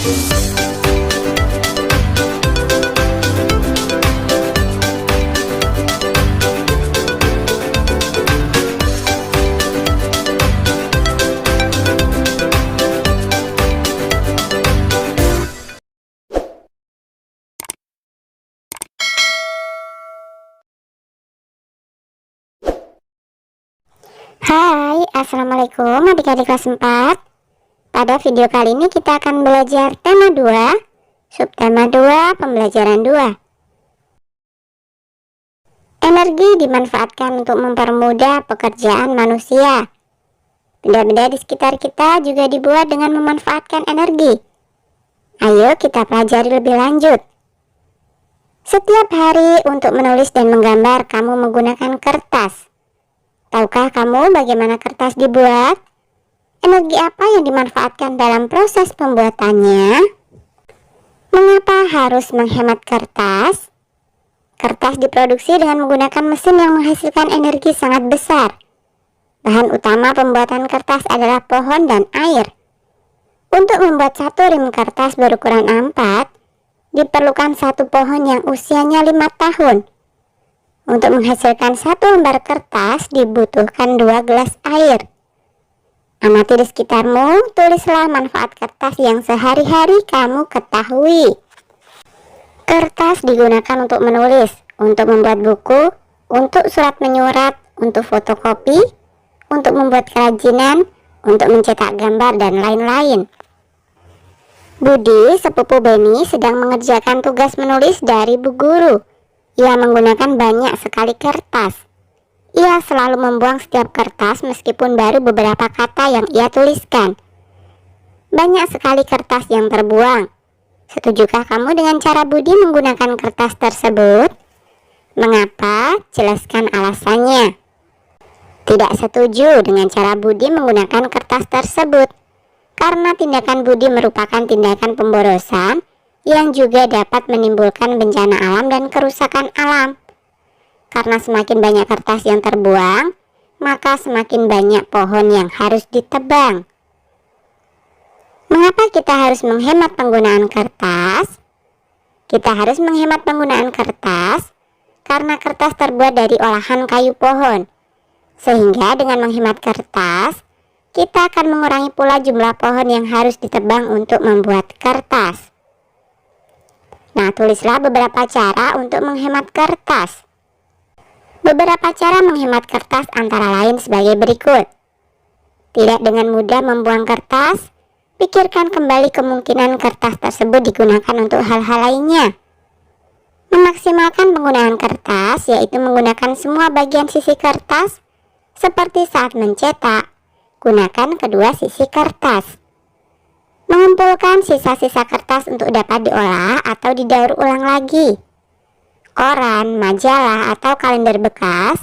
Hai, assalamualaikum adik-adik kelas 4. Pada video kali ini kita akan belajar tema 2, subtema 2, pembelajaran 2. Energi dimanfaatkan untuk mempermudah pekerjaan manusia. Benda-benda di sekitar kita juga dibuat dengan memanfaatkan energi. Ayo kita pelajari lebih lanjut. Setiap hari untuk menulis dan menggambar kamu menggunakan kertas. Tahukah kamu bagaimana kertas dibuat? Energi apa yang dimanfaatkan dalam proses pembuatannya? Mengapa harus menghemat kertas? Kertas diproduksi dengan menggunakan mesin yang menghasilkan energi sangat besar. Bahan utama pembuatan kertas adalah pohon dan air. Untuk membuat satu rim kertas berukuran A4, diperlukan satu pohon yang usianya 5 tahun. Untuk menghasilkan satu lembar kertas dibutuhkan 2 gelas air. Amati di sekitarmu, tulislah manfaat kertas yang sehari-hari kamu ketahui. Kertas digunakan untuk menulis, untuk membuat buku, untuk surat menyurat, untuk fotokopi, untuk membuat kerajinan, untuk mencetak gambar, dan lain-lain. Budi, sepupu Beni, sedang mengerjakan tugas menulis dari Bu Guru. Ia menggunakan banyak sekali kertas. Ia selalu membuang setiap kertas meskipun baru beberapa kata yang ia tuliskan. Banyak sekali kertas yang terbuang. Setujukah kamu dengan cara Budi menggunakan kertas tersebut? Mengapa? Jelaskan alasannya. Tidak setuju dengan cara Budi menggunakan kertas tersebut, karena tindakan Budi merupakan tindakan pemborosan yang juga dapat menimbulkan bencana alam dan kerusakan alam. Karena semakin banyak kertas yang terbuang, maka semakin banyak pohon yang harus ditebang. Mengapa kita harus menghemat penggunaan kertas? Kita harus menghemat penggunaan kertas karena kertas terbuat dari olahan kayu pohon. Sehingga dengan menghemat kertas, kita akan mengurangi pula jumlah pohon yang harus ditebang untuk membuat kertas. Nah, tulislah beberapa cara untuk menghemat kertas. Beberapa cara menghemat kertas antara lain sebagai berikut. Tidak dengan mudah membuang kertas, pikirkan kembali kemungkinan kertas tersebut digunakan untuk hal-hal lainnya. Memaksimalkan penggunaan kertas, yaitu menggunakan semua bagian sisi kertas, seperti saat mencetak, gunakan kedua sisi kertas. Mengumpulkan sisa-sisa kertas untuk dapat diolah atau didaur ulang lagi. Koran, majalah, atau kalender bekas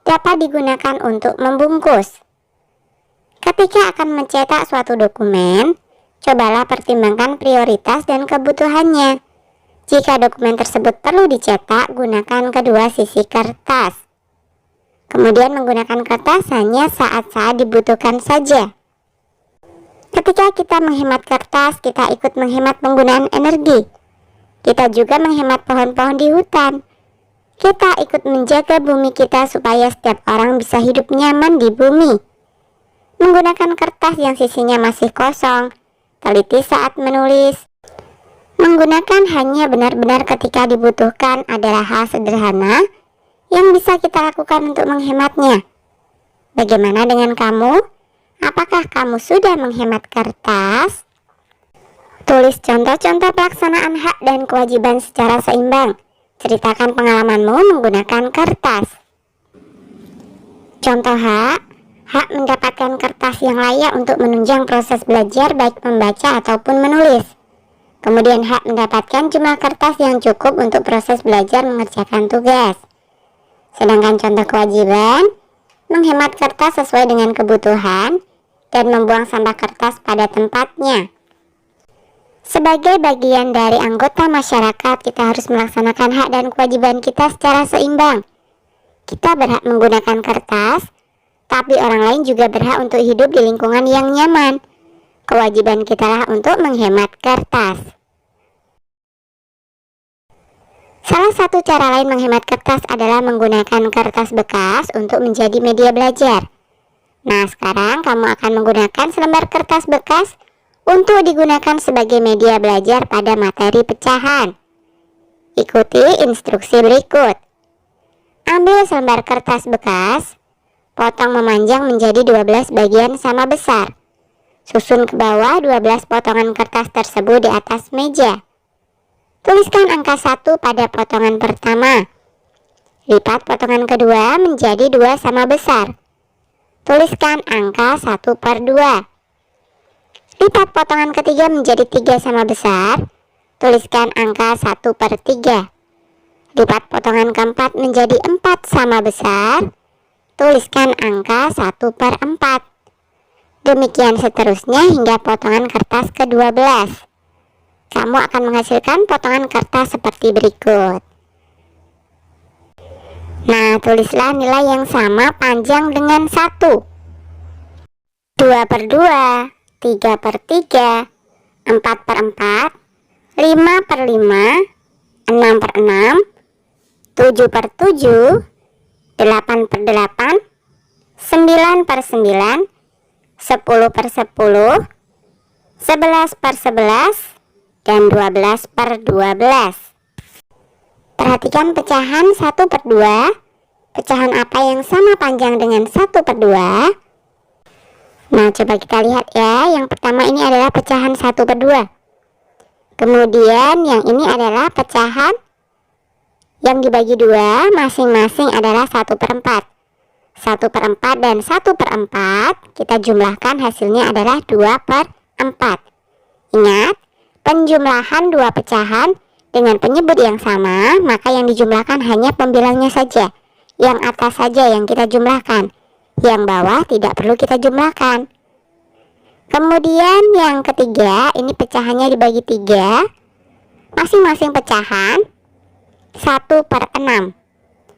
dapat digunakan untuk membungkus. Ketika akan mencetak suatu dokumen, cobalah pertimbangkan prioritas dan kebutuhannya. Jika dokumen tersebut perlu dicetak, gunakan kedua sisi kertas. Kemudian menggunakan kertas hanya saat-saat dibutuhkan saja. Ketika kita menghemat kertas, kita ikut menghemat penggunaan energi. Kita juga menghemat pohon-pohon di hutan. Kita ikut menjaga bumi kita supaya setiap orang bisa hidup nyaman di bumi. Menggunakan kertas yang sisinya masih kosong, teliti saat menulis. Menggunakan hanya benar-benar ketika dibutuhkan adalah hal sederhana yang bisa kita lakukan untuk menghematnya. Bagaimana dengan kamu? Apakah kamu sudah menghemat kertas? Tulis contoh-contoh pelaksanaan hak dan kewajiban secara seimbang. Ceritakan pengalamanmu menggunakan kertas. Contoh hak. Hak mendapatkan kertas yang layak untuk menunjang proses belajar baik membaca ataupun menulis. Kemudian hak mendapatkan jumlah kertas yang cukup untuk proses belajar mengerjakan tugas. Sedangkan contoh kewajiban, menghemat kertas sesuai dengan kebutuhan, dan membuang sampah kertas pada tempatnya. Sebagai bagian dari anggota masyarakat, kita harus melaksanakan hak dan kewajiban kita secara seimbang. Kita berhak menggunakan kertas, tapi orang lain juga berhak untuk hidup di lingkungan yang nyaman. kewajiban kita lah untuk menghemat kertas. Salah satu cara lain menghemat kertas adalah menggunakan kertas bekas untuk menjadi media belajar. Nah, sekarang kamu akan menggunakan selembar kertas bekas untuk digunakan sebagai media belajar pada materi pecahan. Ikuti instruksi berikut. Ambil selembar kertas bekas, potong memanjang menjadi 12 bagian sama besar. Susun ke bawah 12 potongan kertas tersebut di atas meja. Tuliskan angka 1 pada potongan pertama. Lipat potongan kedua menjadi 2 sama besar. Tuliskan angka 1/2. Lipat potongan ketiga menjadi 3 sama besar. Tuliskan angka 1/3. Lipat potongan keempat menjadi 4 sama besar. Tuliskan angka 1/4. Demikian seterusnya hingga potongan kertas ke-12. Kamu akan menghasilkan potongan kertas seperti berikut. Nah, tulislah nilai yang sama panjang dengan 1. 2/2, 3/3, 4/4, 5/5, 6/6, 7/7, 8/8, 9/9, 10/10, 11/11, dan 12/12. Perhatikan pecahan 1/2. Pecahan apa yang sama panjang dengan 1/2? Nah, coba kita lihat ya. Yang pertama ini adalah pecahan 1/2. Kemudian yang ini adalah pecahan yang dibagi 2, masing-masing adalah 1/4. 1/4 dan 1/4 kita jumlahkan, hasilnya adalah 2/4. Ingat, penjumlahan dua pecahan dengan penyebut yang sama, maka yang dijumlahkan hanya pembilangnya saja. Yang atas saja yang kita jumlahkan, yang bawah tidak perlu kita jumlahkan. Kemudian yang ketiga, ini pecahannya dibagi 3, masing-masing pecahan 1/6.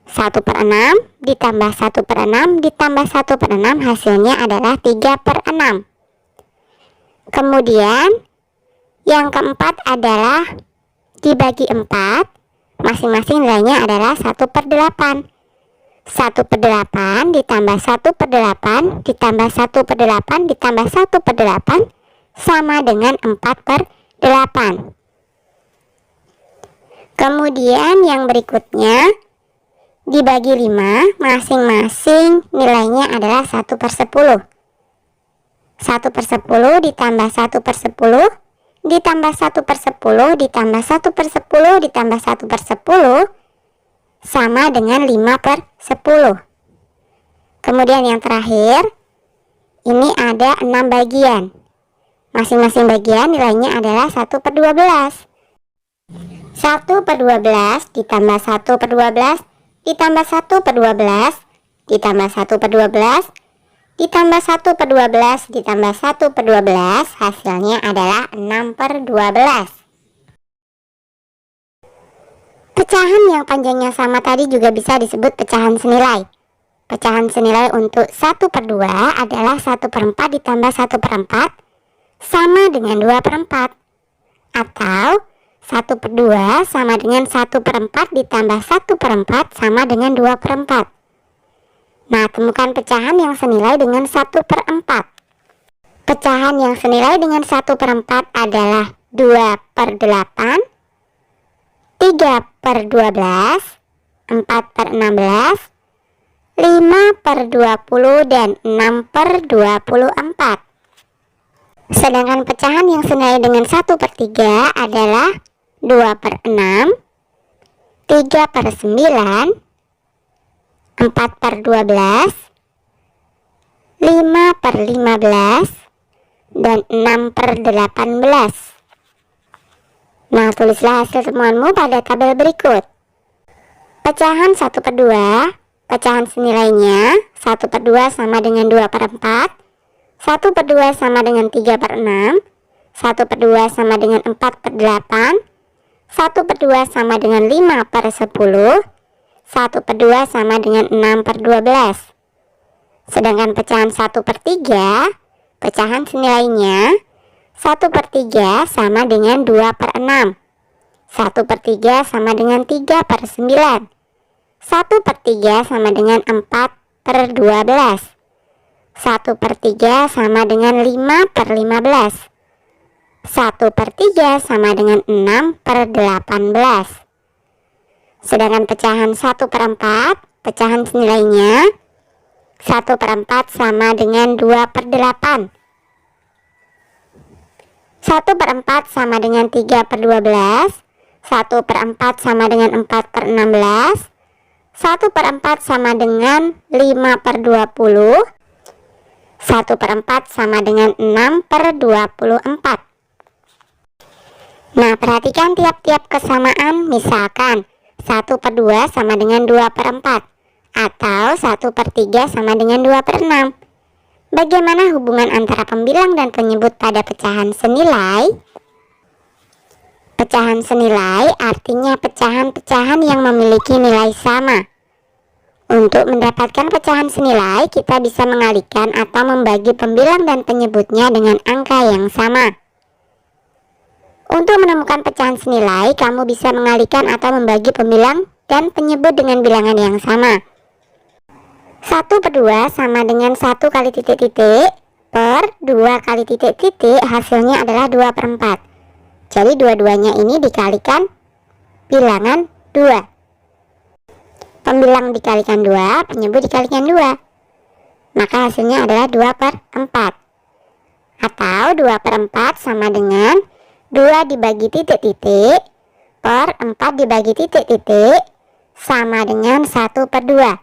1/6 ditambah 1/6 ditambah 1/6 hasilnya adalah 3/6. Kemudian yang keempat adalah dibagi 4, masing-masing nilainya adalah 1/8. 1/8 ditambah 1/8 ditambah 1/8 ditambah 1/8 sama dengan 4/8. Kemudian yang berikutnya dibagi 5, masing-masing nilainya adalah 1/10. 1/10 ditambah 1/10 ditambah 1/10 ditambah 1/10 ditambah 1/10 sama dengan 5/10. Kemudian yang terakhir, ini ada 6 bagian. Masing-masing bagian nilainya adalah 1/12. 1/12 ditambah 1/12 ditambah 1/12 ditambah 1/12 ditambah 1/12 ditambah 1/12 hasilnya adalah 6/12. Pecahan yang panjangnya sama tadi juga bisa disebut pecahan senilai. Pecahan senilai untuk 1/2 adalah 1/4 ditambah 1/4 sama dengan 2/4. Atau 1/2 sama dengan 1/4 ditambah 1/4 sama dengan 2/4. Nah, temukan pecahan yang senilai dengan 1/4. Pecahan yang senilai dengan 1/4 adalah 2/8, 3/12, 4/16, 5/20, dan 6/24. Sedangkan pecahan yang senilai dengan 1/3 adalah 2/6, 3/9, 4/12, 5/15, dan 6/18. Nah, tulislah hasil temuanmu pada tabel berikut. Pecahan 1/2, pecahan senilainya 1/2 sama dengan 2/4, 1/2 sama dengan 3/6, 1/2 sama dengan 4/8, 1/2 sama dengan 5/10, 1/2 sama dengan 6/12. Sedangkan pecahan 1/3, pecahan senilainya 1/3 sama dengan 2/6. 1/3 sama dengan 3/9. 1/3 sama dengan 4/12. 1/3 sama dengan 5/15. 1/3 sama dengan 6/18. Sedangkan pecahan 1/4, pecahan senilainya 1/4 sama dengan 2/8. 1/4 sama dengan 3/12. 1/4 sama dengan 4/16. 1/4 sama dengan 5/20. 1/4 sama dengan 6/24. Nah, perhatikan tiap-tiap kesamaan. Misalkan 1/2 sama dengan 2/4, atau 1/3 sama dengan 2/6. Bagaimana hubungan antara pembilang dan penyebut pada pecahan senilai? Pecahan senilai artinya pecahan-pecahan yang memiliki nilai sama. Untuk mendapatkan pecahan senilai, kita bisa mengalihkan atau membagi pembilang dan penyebutnya dengan angka yang sama. Untuk menemukan pecahan senilai, kamu bisa mengalihkan atau membagi pembilang dan penyebut dengan bilangan yang sama. 1/2 sama dengan 1 kali titik-titik per 2 kali titik-titik, hasilnya adalah 2/4. Jadi dua-duanya ini dikalikan bilangan 2. Pembilang dikalikan 2, penyebut dikalikan 2. Maka hasilnya adalah 2/4. Atau 2/4 sama dengan 2 dibagi titik-titik per 4 dibagi titik-titik sama dengan 1/2.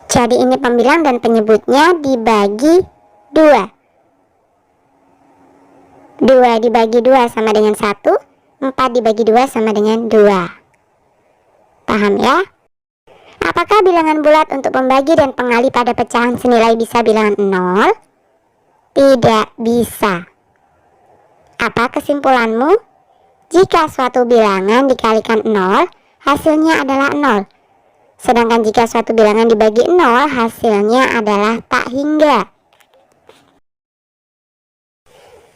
Jadi ini pembilang dan penyebutnya dibagi 2. 2 dibagi 2 sama dengan 1. 4 dibagi 2 sama dengan 2. Paham ya? Apakah bilangan bulat untuk pembagi dan pengali pada pecahan senilai bisa bilangan 0? Tidak bisa. Apa kesimpulanmu? Jika suatu bilangan dikalikan 0, hasilnya adalah 0. Sedangkan jika suatu bilangan dibagi 0, hasilnya adalah tak hingga.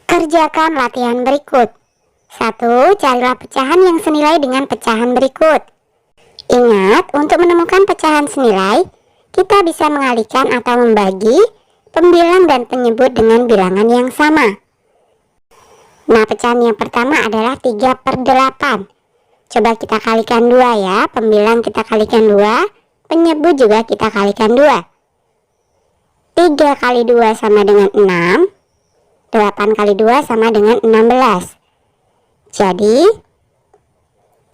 Kerjakan latihan berikut. 1. Carilah pecahan yang senilai dengan pecahan berikut. Ingat, untuk menemukan pecahan senilai, kita bisa mengalihkan atau membagi pembilang dan penyebut dengan bilangan yang sama. Nah, pecahan yang pertama adalah 3/8. Coba kita kalikan 2 ya. Pembilang kita kalikan 2, penyebut juga kita kalikan 2. 3 kali 2 sama dengan 6. 8 kali 2 sama dengan 16. Jadi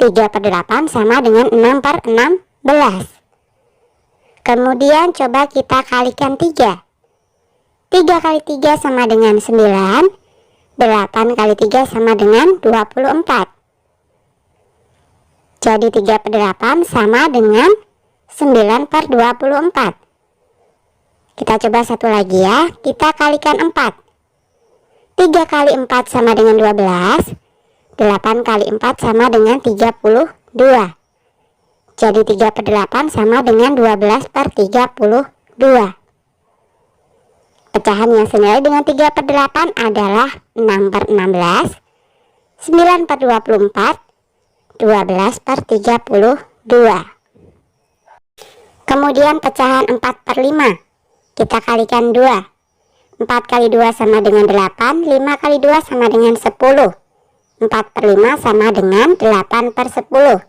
3/8 sama dengan 6/16. Kemudian coba kita kalikan 3. 3 kali 3 sama dengan 9. 8 kali 3 sama dengan 24. Jadi 3/8 sama dengan 9/24. Kita coba satu lagi ya. Kita kalikan 4. 3 kali 4 sama dengan 12. 8 kali 4 sama dengan 32. Jadi 3/8 sama dengan 12/32. Pecahan yang senilai dengan 3/8 adalah 6/16, 9/24, 12/32. Kemudian pecahan 4/5. Kita kalikan 2. 4 kali 2 sama dengan 8, 5 kali 2 sama dengan 10. 4/5 sama dengan 8/10.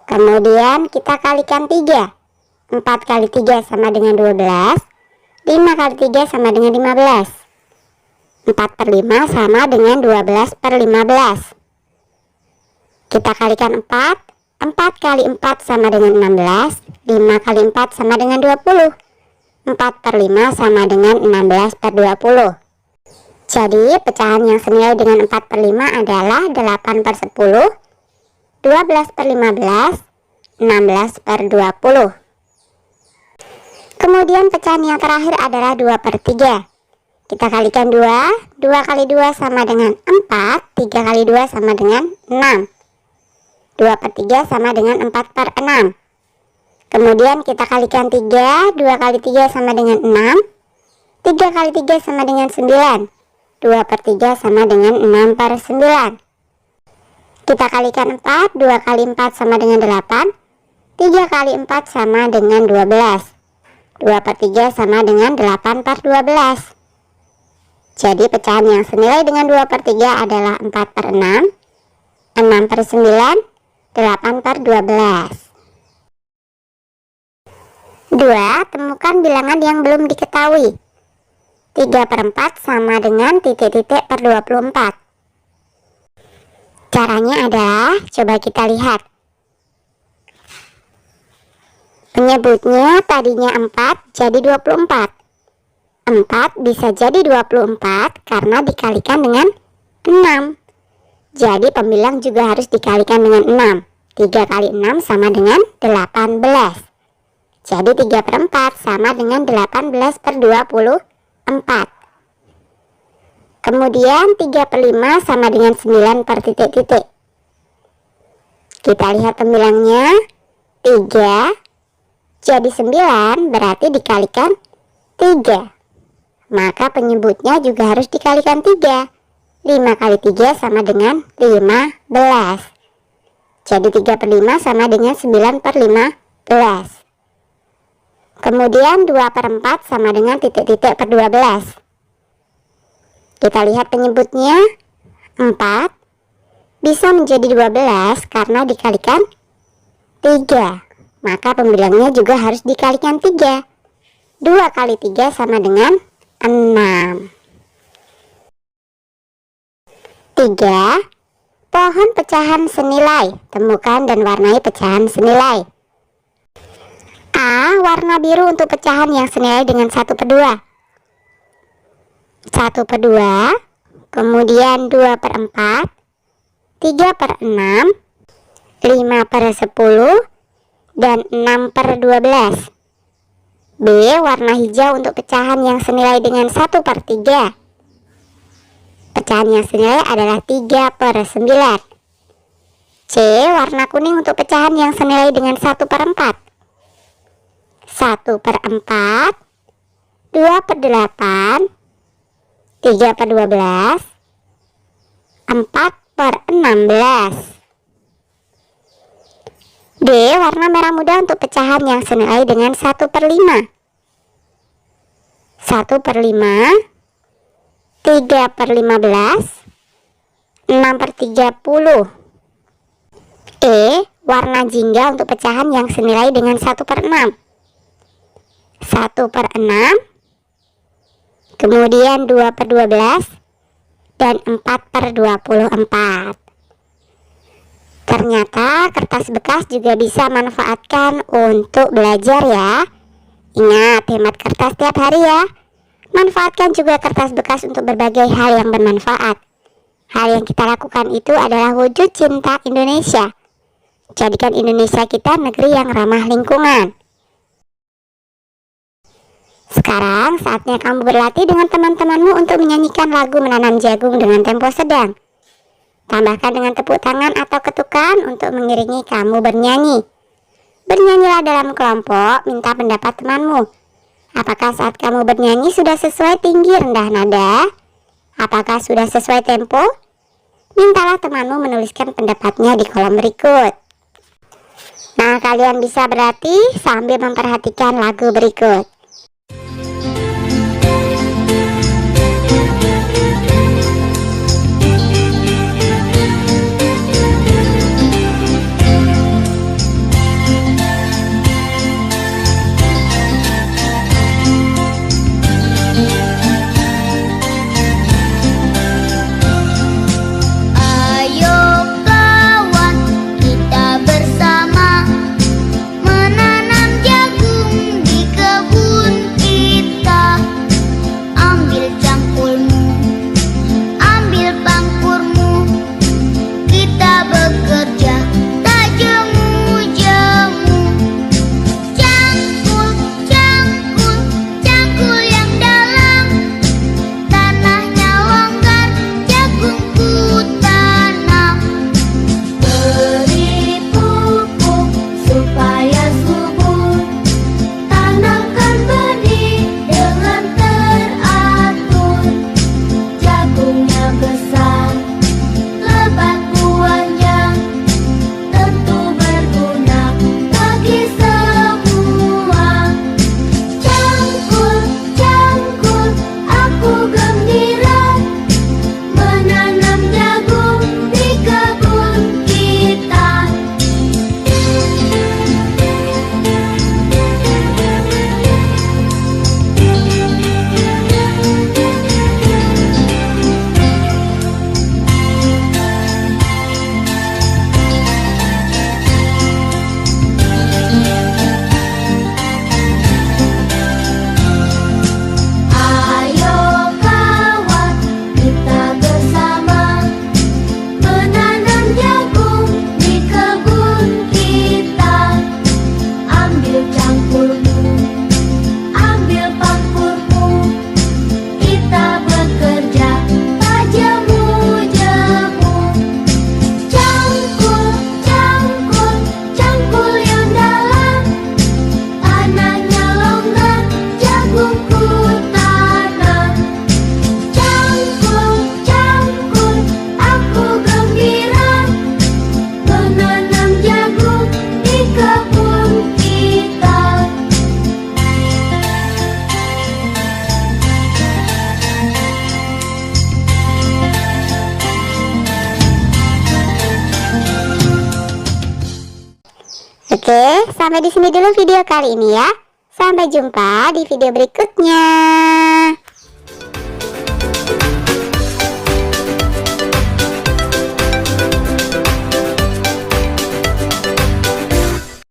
Kemudian kita kalikan 3. 4 kali 3 sama dengan 12. 5 kali 3 sama dengan 15. 4/5 sama dengan 12/15. Kita kalikan 4. 4 kali 4 sama dengan 16. 5 kali 4 sama dengan 20. 4/5 sama dengan 16/20. Jadi pecahan yang senilai dengan 4/5 adalah 8/10, 12/15, 16/20. Kemudian pecahan yang terakhir adalah 2/3. Kita kalikan 2. 2 kali 2 sama dengan 4. 3 kali 2 sama dengan 6. 2/3 sama dengan 4/6. Kemudian kita kalikan 3. 2 kali 3 sama dengan 6. 3 kali 3 sama dengan 9. 2/3 sama dengan 6/9. Kita kalikan 4, 2 kali 4 sama dengan 8, 3 kali 4 sama dengan 12. 2/3 sama dengan 8/12. Jadi pecahan yang senilai dengan 2/3 adalah 4/6, 6/9, 8/12. 2. Temukan bilangan yang belum diketahui. 3/4 sama dengan titik-titik per 24. Caranya adalah, coba kita lihat. Penyebutnya tadinya 4 jadi 24. 4 bisa jadi 24 karena dikalikan dengan 6. Jadi pembilang juga harus dikalikan dengan 6. 3 kali 6 sama dengan 18. Jadi 3/4 sama dengan 18/24. Kemudian 3/5 sama dengan 9 per titik-titik. Kita lihat pembilangnya. 3 jadi 9 berarti dikalikan 3. Maka penyebutnya juga harus dikalikan 3. 5 kali 3 sama dengan 15. Jadi 3/5 sama dengan 9/15. Kemudian 2/4 sama dengan titik-titik per 12. Kita lihat penyebutnya. 4 bisa menjadi 12 karena dikalikan 3. Maka pembilangnya juga harus dikalikan 3. 2 kali 3 sama dengan 6. 3. Pohon pecahan senilai. Temukan dan warnai pecahan senilai. A. Warna biru untuk pecahan yang senilai dengan 1/2. 1/2, kemudian 2/4, 3/6, 5/10, dan 6/12. B. Warna hijau untuk pecahan yang senilai dengan 1/3. Pecahan yang senilai adalah 3/9. C. Warna kuning untuk pecahan yang senilai dengan 1/4. 1/4, 2/8, 3/12, 4/16. D. Warna merah muda untuk pecahan yang senilai dengan 1/5. 1/5, 3/15, 6/30. E. Warna jingga untuk pecahan yang senilai dengan 1/6. 1/6, kemudian 2/12, dan 4/24. Ternyata kertas bekas juga bisa manfaatkan untuk belajar ya. Ingat, hemat kertas tiap hari ya. Manfaatkan juga kertas bekas untuk berbagai hal yang bermanfaat. Hal yang kita lakukan itu adalah wujud cinta Indonesia. Jadikan Indonesia kita negeri yang ramah lingkungan. Sekarang saatnya kamu berlatih dengan teman-temanmu untuk menyanyikan lagu Menanam Jagung dengan tempo sedang. Tambahkan dengan tepuk tangan atau ketukan untuk mengiringi kamu bernyanyi. Bernyanyilah dalam kelompok, minta pendapat temanmu. Apakah saat kamu bernyanyi sudah sesuai tinggi rendah nada? Apakah sudah sesuai tempo? Mintalah temanmu menuliskan pendapatnya di kolom berikut. Nah, kalian bisa berlatih sambil memperhatikan lagu berikut. Menanam jagung di kebun. Oke, sampai di sini dulu video kali ini ya. Sampai jumpa di video berikutnya.